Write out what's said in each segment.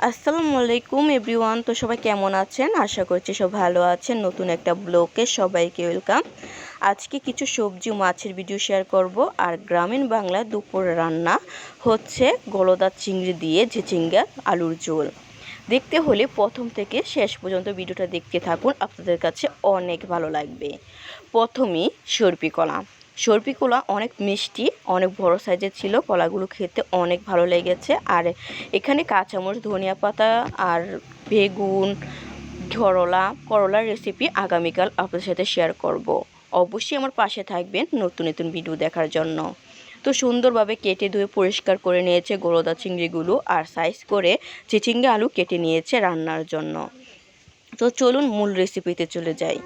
আসসালামু আলাইকুম এভরিওয়ান। তো সবাই কেমন আছেন? আশা করছি সব ভালো আছেন। নতুন একটা ব্লগে সবাইকে ওয়েলকাম। আজকে কিছু সবজি ও মাছের ভিডিও শেয়ার করব। আর গ্রামীণ বাংলা দুপুরে রান্না হচ্ছে গলদা চিংড়ি দিয়ে ঝিঝিঙ্গা আলুর ঝোল। দেখতে হলে প্রথম থেকে শেষ পর্যন্ত ভিডিওটা দেখতে থাকুন, আপনাদের কাছে অনেক ভালো লাগবে। প্রথমেই সর্পি কলা অনেক মিষ্টি, অনেক বড় সাইজের ছিল। কলাগুলো খেতে অনেক ভালো লেগেছে। আর এখানে কাঁচামরিচ, ধনিয়া পাতা আর বেগুন, করলার রেসিপি আগামীকাল আপনাদের সাথে শেয়ার করব। অবশ্যই আমার পাশে থাকবেন নতুন নতুন ভিডিও দেখার জন্য। তো সুন্দরভাবে কেটে ধুয়ে পরিষ্কার করে নিয়েছে গলদা চিংড়িগুলো, আর সাইজ করে চিচিঙ্গা আলু কেটে নিয়েছে রান্নার জন্য। তো চলুন মূল রেসিপিতে চলে যাই।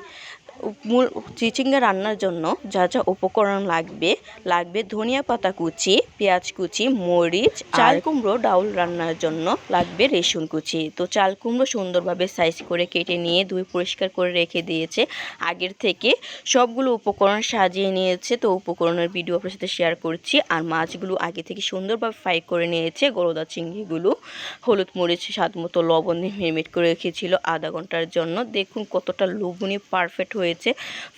মূল চিচিঙ্গা রান্নার জন্য যা যা উপকরণ লাগবে ধনিয়া পাতা কুচি, পেঁয়াজ কুচি, মরিচ, চাল কুমড়ো ডাউল রান্নার জন্য লাগবে রসুন কুচি। তো চাল কুমড়ো সুন্দরভাবে সাইজ করে কেটে নিয়ে ধুয়ে পরিষ্কার করে রেখে দিয়েছে। আগের থেকে সবগুলো উপকরণ সাজিয়ে নিয়েছে। তো উপকরণের ভিডিও আপনার সাথে শেয়ার করছি। আর মাছগুলো আগে থেকে সুন্দরভাবে ফ্রাই করে নিয়েছে। গলদা চিংড়িগুলো হলুদ মরিচ স্বাদ মতো লবণ দিয়ে মেরিনেট করে রেখেছিল আধা ঘন্টার জন্য। দেখুন কতটা লোভনীয় পারফেক্ট হয়েছে।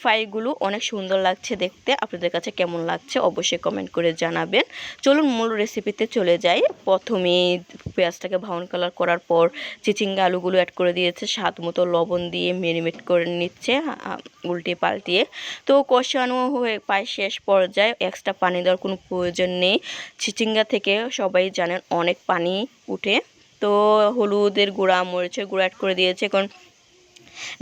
ফ্রাইগুলো অনেক সুন্দর লাগছে দেখতে। আপনাদের কাছে কেমন লাগছে অবশ্যই কমেন্ট করে জানাবেন। চলুন মূল রেসিপিতে চলে যাই। প্রথমে পেঁয়াজটাকে ব্রাউন কালার করার পর চিচিঙ্গা আলুগুলো অ্যাড করে দিয়েছে, স্বাদ মতো লবণ দিয়ে মেরিনেট করে নিচ্ছে উল্টে পাল্টিয়ে। তো কষানো হয়ে প্রায় শেষ পর্যায়ে, এক্সট্রা পানি দেওয়ার কোনো প্রয়োজন নেই। চিচিঙ্গা থেকে সবাই জানেন অনেক পানি উঠে। তো হলুদের গুঁড়া, মরিচের গুঁড়া অ্যাড করে দিয়েছে। এখন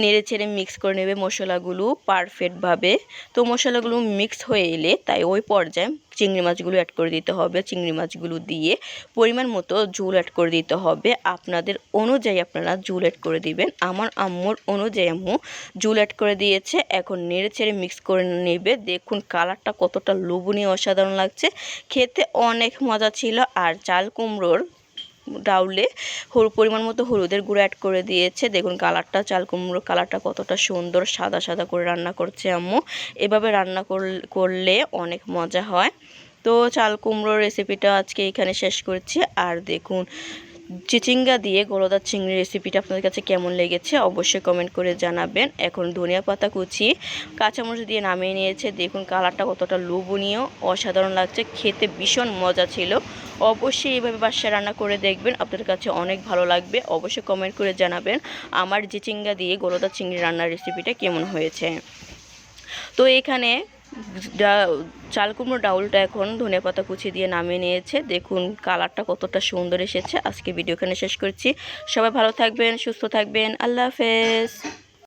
নেড়ে ছেড়ে মিক্স করে নেবে মশলাগুলো পারফেক্টভাবে। তো মশলাগুলো মিক্স হয়ে এলে তাই ওই পর্যায়ে চিংড়ি মাছগুলো অ্যাড করে দিতে হবে। চিংড়ি মাছগুলো দিয়ে পরিমাণ মতো ঝোল অ্যাড করে দিতে হবে। আপনাদের অনুযায়ী আপনারা ঝোল অ্যাড করে দিবেন। আমার আম্মুর অনুযায়ী আম্মু ঝোল অ্যাড করে দিয়েছে। এখন নেড়ে ছেড়ে মিক্স করে নেবে। দেখুন কালারটা কতটা লোভনীয়, অসাধারণ লাগছে, খেতে অনেক মজা ছিল। আর চাল কুমড়োর ডাউলে পরিমাণ মতো হলুদের গুঁড়ো অ্যাড করে দিয়েছে। দেখুন কালারটা, চাল কুমড়োর কালারটা কতটা সুন্দর, সাদা সাদা করে রান্না করছে আম্মু। এভাবে রান্না করলে অনেক মজা হয়। তো চাল কুমড়োর রেসিপিটা আজকে এখানে শেষ করছি। আর দেখুন চিচিঙ্গা দিয়ে গলদা চিংড়ি রেসিপিটা আপনাদের কাছে কেমন লেগেছে অবশ্যই কমেন্ট করে জানাবেন। এখন ধনিয়া পাতা কুচি, কাঁচামরিচ দিয়ে নামিয়ে নিয়েছে। দেখুন কালারটা কতটা লোভনীয়, অসাধারণ লাগছে, খেতে ভীষণ মজা ছিল। অবশ্যই এইভাবে বাসায় রান্না করে দেখবেন, আপনাদের কাছে অনেক ভালো লাগবে। অবশ্যই কমেন্ট করে জানাবেন আমার চিচিঙ্গা দিয়ে গলদা চিংড়ি রান্নার রেসিপিটা কেমন হয়েছে। তো এখানে চাল কুমড়ো ডাউলটা এখন ধনেপাতা কুচি দিয়ে নামিয়ে নিয়েছে। দেখুন কালারটা কতটা সুন্দর এসেছে। আজকে ভিডিও এখানে শেষ করছি। সবাই ভালো থাকবেন, সুস্থ থাকবেন। আল্লাহ হাফেজ।